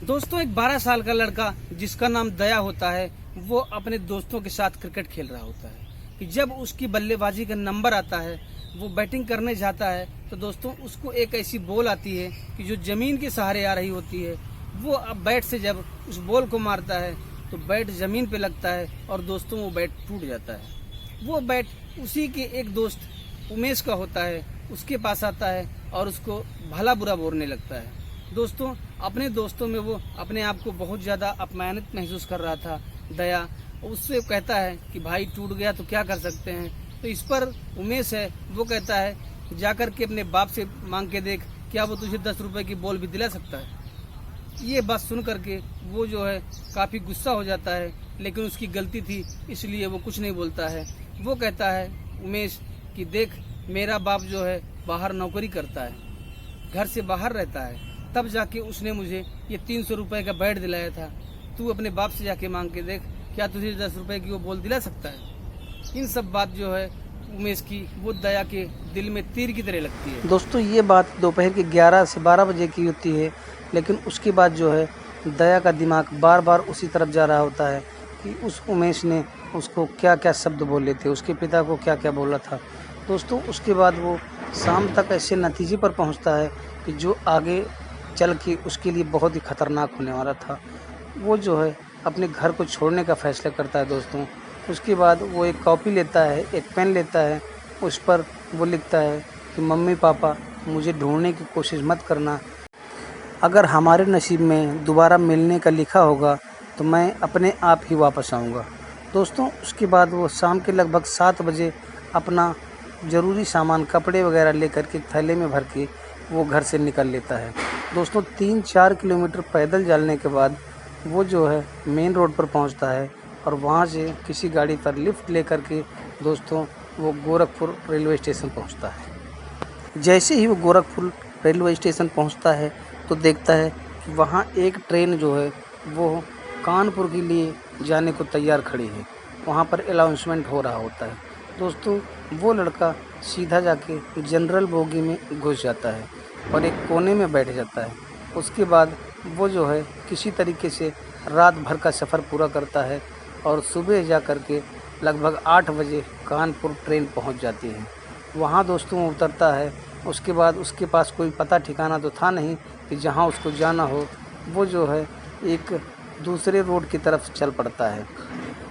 दोस्तों, एक 12 साल का लड़का जिसका नाम दया होता है, वो अपने दोस्तों के साथ क्रिकेट खेल रहा होता है कि जब उसकी बल्लेबाजी का नंबर आता है, वो बैटिंग करने जाता है तो दोस्तों उसको एक ऐसी बॉल आती है कि जो जमीन के सहारे आ रही होती है। वो अब बैट से जब उस बॉल को मारता है तो बैट जमीन पे लगता है और दोस्तों वो बैट टूट जाता है। वो बैट उसी के एक दोस्त उमेश का होता है, उसके पास आता है और उसको भला बुरा बोलने लगता है। दोस्तों, अपने दोस्तों में वो अपने आप को बहुत ज़्यादा अपमानित महसूस कर रहा था दया। उससे कहता है कि भाई टूट गया तो क्या कर सकते हैं। तो इस पर उमेश है, वो कहता है जाकर के अपने बाप से मांग के देख, क्या वो तुझे 10 रुपए की बॉल भी दिला सकता है। ये बात सुन करके वो जो है काफ़ी गुस्सा हो जाता है, लेकिन उसकी गलती थी इसलिए वो कुछ नहीं बोलता है। वो कहता है उमेश कि देख, मेरा बाप जो है बाहर नौकरी करता है, घर से बाहर रहता है, तब जाके उसने मुझे ये 300 रुपए का बैट दिलाया था। तू अपने बाप से जाके मांग के देख, क्या तुझे 10 रुपए की वो बॉल दिला सकता है। इन सब बात जो है उमेश की, वो दया के दिल में तीर की तरह लगती है। दोस्तों, ये बात दोपहर के 11 से 12 बजे की होती है, लेकिन उसके बाद जो है दया का दिमाग बार बार उसी तरफ जा रहा होता है कि उस उमेश ने उसको क्या क्या शब्द बोले थे, उसके पिता को क्या क्या बोला था। दोस्तों, उसके बाद वो शाम तक ऐसे नतीजे पर पहुंचता है कि जो आगे चल के उसके लिए बहुत ही खतरनाक होने वाला था। वो जो है अपने घर को छोड़ने का फैसला करता है। दोस्तों, उसके बाद वो एक कॉपी लेता है, एक पेन लेता है, उस पर वो लिखता है कि मम्मी पापा, मुझे ढूंढने की कोशिश मत करना। अगर हमारे नसीब में दोबारा मिलने का लिखा होगा तो मैं अपने आप ही वापस आऊँगा। दोस्तों, उसके बाद वो शाम के लगभग 7 बजे अपना ज़रूरी सामान, कपड़े वगैरह लेकर के थैले में भर के वो घर से निकल लेता है। दोस्तों, 3-4 किलोमीटर पैदल चलने के बाद वो जो है मेन रोड पर पहुंचता है और वहां से किसी गाड़ी पर लिफ्ट लेकर के दोस्तों वो गोरखपुर रेलवे स्टेशन पहुंचता है। जैसे ही वो गोरखपुर रेलवे स्टेशन पहुंचता है तो देखता है कि वहां एक ट्रेन जो है वो कानपुर के लिए जाने को तैयार खड़ी है। वहां पर अनाउंसमेंट हो रहा होता है। दोस्तों, वो लड़का सीधा जाके जनरल बोगी में घुस जाता है और एक कोने में बैठ जाता है। उसके बाद वो जो है किसी तरीके से रात भर का सफ़र पूरा करता है और सुबह जा कर के लगभग 8 बजे कानपुर ट्रेन पहुंच जाती है। वहां दोस्तों वो उतरता है। उसके बाद उसके पास कोई पता ठिकाना तो था नहीं कि जहां उसको जाना हो। वो जो है एक दूसरे रोड की तरफ चल पड़ता है।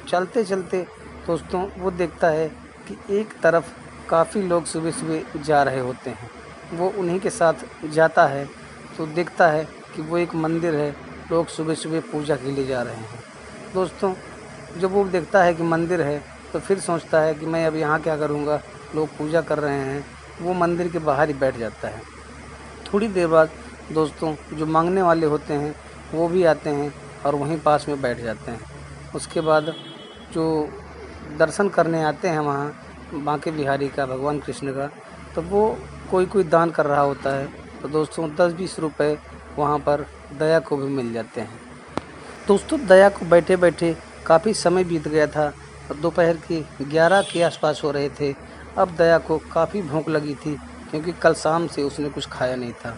चलते चलते दोस्तों वो देखता है कि एक तरफ काफ़ी लोग सुबह सुबह जा रहे होते हैं। वो उन्हीं के साथ जाता है तो देखता है कि वो एक मंदिर है, लोग सुबह सुबह पूजा के लिए जा रहे हैं। दोस्तों, जब वो देखता है कि मंदिर है तो फिर सोचता है कि मैं अब यहाँ क्या करूँगा, लोग पूजा कर रहे हैं। वो मंदिर के बाहर ही बैठ जाता है। थोड़ी देर बाद दोस्तों जो मांगने वाले होते हैं वो भी आते हैं और वहीं पास में बैठ जाते हैं। उसके बाद जो दर्शन करने आते हैं वहाँ बांके बिहारी का, भगवान कृष्ण का, तो वो कोई दान कर रहा होता है। तो दोस्तों 10-20 रुपए वहाँ पर दया को भी मिल जाते हैं। दोस्तों, दया को बैठे बैठे काफ़ी समय बीत गया था और दोपहर के 11 के आसपास हो रहे थे। अब दया को काफ़ी भूख लगी थी क्योंकि कल शाम से उसने कुछ खाया नहीं था।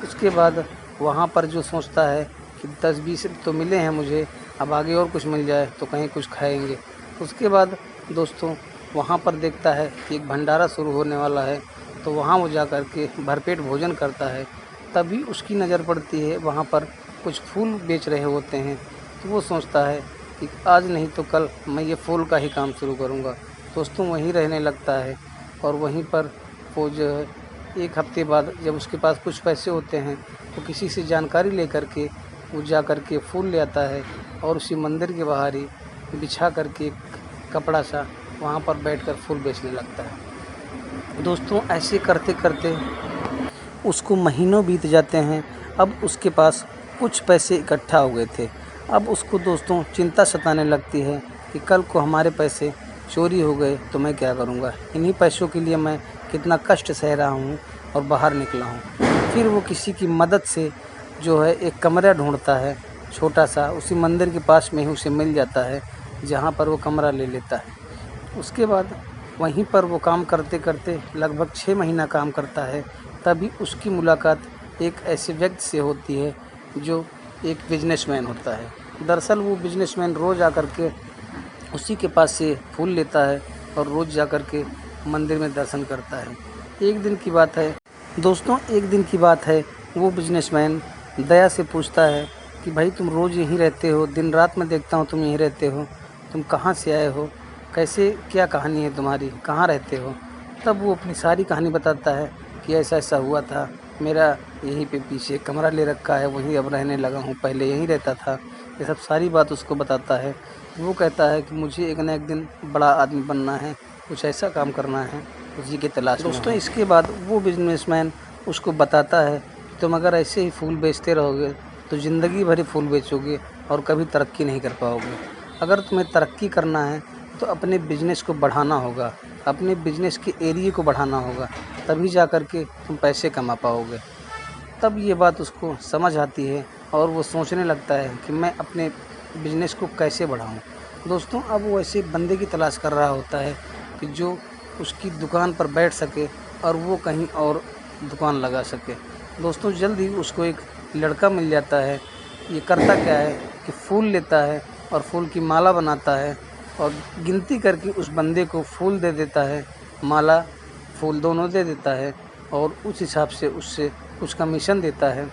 उसके बाद वहाँ पर जो सोचता है कि 10-20 तो मिले हैं मुझे, अब आगे और कुछ मिल जाए तो कहीं कुछ खाएंगे। उसके बाद दोस्तों वहाँ पर देखता है कि एक भंडारा शुरू होने वाला है, तो वहाँ वो जा कर के भरपेट भोजन करता है। तभी उसकी नज़र पड़ती है वहाँ पर कुछ फूल बेच रहे होते हैं। तो वो सोचता है कि आज नहीं तो कल मैं ये फूल का ही काम शुरू करूँगा। दोस्तों, वहीं रहने लगता है और वहीं पर वो जो है 1 हफ्ते बाद जब उसके पास कुछ पैसे होते हैं तो किसी से जानकारी लेकर के वो जा कर के फूल ले आता है और उसी मंदिर के बाहर ही बिछा करके एक कपड़ा सा वहाँ पर बैठकर फूल बेचने लगता है। दोस्तों, ऐसे करते करते उसको महीनों बीत जाते हैं। अब उसके पास कुछ पैसे इकट्ठा हो गए थे। अब उसको दोस्तों चिंता सताने लगती है कि कल को हमारे पैसे चोरी हो गए तो मैं क्या करूँगा। इन्हीं पैसों के लिए मैं कितना कष्ट सह रहा हूँ और बाहर निकला हूँ। फिर वो किसी की मदद से जो है एक कमरा ढूंढता है छोटा सा, उसी मंदिर के पास में ही उसे मिल जाता है, जहाँ पर वो कमरा ले लेता है। उसके बाद वहीं पर वो काम करते करते लगभग 6 महीना काम करता है। तभी उसकी मुलाकात एक ऐसे व्यक्ति से होती है जो एक बिजनेसमैन होता है। दरअसल वो बिजनेसमैन रोज़ आकर के उसी के पास से फूल लेता है और रोज़ जाकर के मंदिर में दर्शन करता है। एक दिन की बात है दोस्तों, एक दिन की बात है, वो बिजनेसमैन दया से पूछता है कि भाई तुम रोज़ यहीं रहते हो, दिन रात मैं देखता हूँ तुम यहीं रहते हो, तुम कहाँ से आए हो, कैसे, क्या कहानी है तुम्हारी, कहाँ रहते हो। तब वो अपनी सारी कहानी बताता है कि ऐसा ऐसा हुआ था, मेरा यहीं पे पीछे कमरा ले रखा है, वहीं अब रहने लगा हूँ, पहले यहीं रहता था। ये सब सारी बात उसको बताता है। वो कहता है कि मुझे एक न एक दिन बड़ा आदमी बनना है, कुछ ऐसा काम करना है, उसी की तलाश में दोस्तों। इसके बाद वो बिजनेसमैन उसको बताता है तुम अगर ऐसे ही फूल बेचते रहोगे तो ज़िंदगी भर ही फूल बेचोगे और कभी तरक्की नहीं कर पाओगे। अगर तुम्हें तरक्की करना है तो अपने बिजनेस को बढ़ाना होगा, अपने बिजनेस के एरिया को बढ़ाना होगा, तभी जा कर के तुम पैसे कमा पाओगे। तब ये बात उसको समझ आती है और वो सोचने लगता है कि मैं अपने बिजनेस को कैसे बढ़ाऊँ। दोस्तों अब वो ऐसे बंदे की तलाश कर रहा होता है कि जो उसकी दुकान पर बैठ सके और वो कहीं और दुकान लगा सके। दोस्तों जल्द ही उसको एक लड़का मिल जाता है। ये करता क्या है कि फूल लेता है और फूल की माला बनाता है और गिनती करके उस बंदे को फूल दे देता है, माला फूल दोनों दे देता है और उस हिसाब से उससे कुछ कमीशन देता है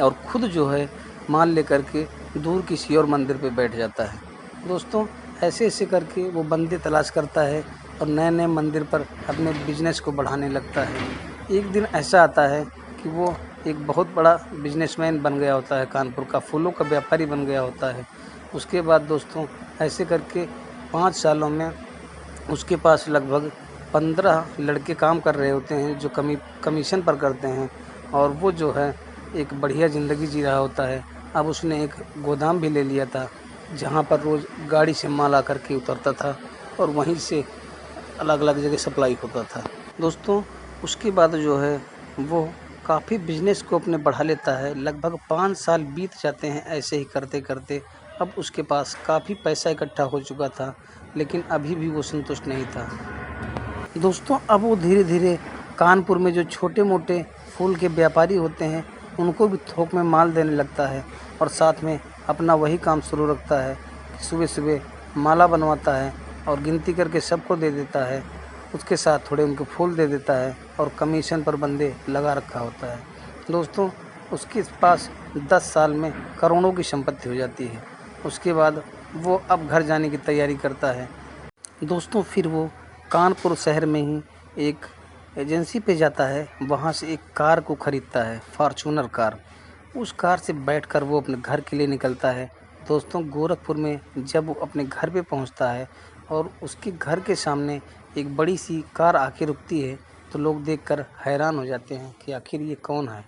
और ख़ुद जो है माल लेकर के दूर किसी और मंदिर पे बैठ जाता है। दोस्तों ऐसे ऐसे करके वो बंदे तलाश करता है और नए नए मंदिर पर अपने बिजनेस को बढ़ाने लगता है। एक दिन ऐसा आता है कि वो एक बहुत बड़ा बिजनेसमैन बन गया होता है, कानपुर का फूलों का व्यापारी बन गया होता है। उसके बाद दोस्तों ऐसे करके 5 सालों में उसके पास लगभग 15 लड़के काम कर रहे होते हैं जो कमीशन पर करते हैं और वो जो है एक बढ़िया ज़िंदगी जी रहा होता है। अब उसने एक गोदाम भी ले लिया था जहाँ पर रोज़ गाड़ी से माल आकर के उतरता था और वहीं से अलग अलग जगह सप्लाई होता था। दोस्तों उसके बाद जो है वो काफ़ी बिजनेस को अपने बढ़ा लेता है। लगभग 5 साल बीत जाते हैं ऐसे ही करते करते। अब उसके पास काफ़ी पैसा इकट्ठा हो चुका था लेकिन अभी भी वो संतुष्ट नहीं था। दोस्तों अब वो धीरे धीरे कानपुर में जो छोटे मोटे फूल के व्यापारी होते हैं उनको भी थोक में माल देने लगता है और साथ में अपना वही काम शुरू रखता है कि सुबह सुबह माला बनवाता है और गिनती करके सबको दे देता है। उसके साथ थोड़े उनको फूल दे देता है और कमीशन पर बंदे लगा रखा होता है। दोस्तों उसके पास 10 साल में करोड़ों की संपत्ति हो जाती है। उसके बाद वो अब घर जाने की तैयारी करता है। दोस्तों फिर वो कानपुर शहर में ही एक एजेंसी पे जाता है, वहाँ से एक कार को ख़रीदता है, फॉर्च्यूनर कार। उस कार से बैठकर वो अपने घर के लिए निकलता है। दोस्तों गोरखपुर में जब वो अपने घर पे पहुँचता है और उसके घर के सामने एक बड़ी सी कार आके रुकती है तो लोग देखकर हैरान हो जाते हैं कि आखिर ये कौन है।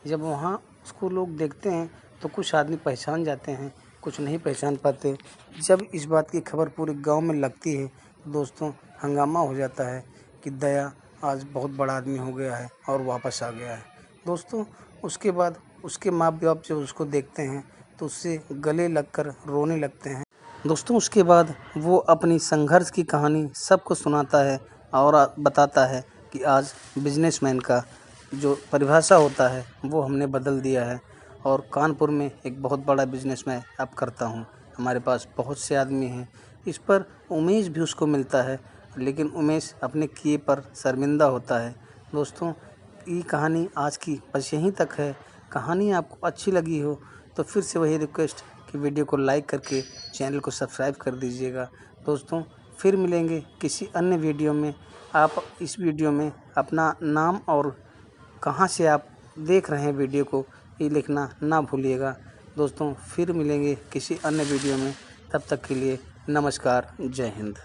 जब वहाँ उसको लोग देखते हैं तो कुछ आदमी पहचान जाते हैं, कुछ नहीं पहचान पाते। जब इस बात की खबर पूरे गांव में लगती है तो दोस्तों हंगामा हो जाता है कि दया आज बहुत बड़ा आदमी हो गया है और वापस आ गया है। दोस्तों उसके बाद उसके माँ बाप जो उसको देखते हैं तो उससे गले लगकर रोने लगते हैं। दोस्तों उसके बाद वो अपनी संघर्ष की कहानी सबको सुनाता है और बताता है कि आज बिजनेसमैन का जो परिभाषा होता है वो हमने बदल दिया है और कानपुर में एक बहुत बड़ा बिजनेस मैं अब करता हूँ। हमारे पास बहुत से आदमी हैं। इस पर उमेश भी उसको मिलता है लेकिन उमेश अपने किए पर शर्मिंदा होता है। दोस्तों ये कहानी आज की बस यहीं तक है। कहानी आपको अच्छी लगी हो तो फिर से वही रिक्वेस्ट कि वीडियो को लाइक करके चैनल को सब्सक्राइब कर दीजिएगा। दोस्तों फिर मिलेंगे किसी अन्य वीडियो में। आप इस वीडियो में अपना नाम और कहाँ से आप देख रहे हैं वीडियो को ये लिखना ना भूलिएगा। दोस्तों फिर मिलेंगे किसी अन्य वीडियो में, तब तक के लिए नमस्कार, जय हिंद।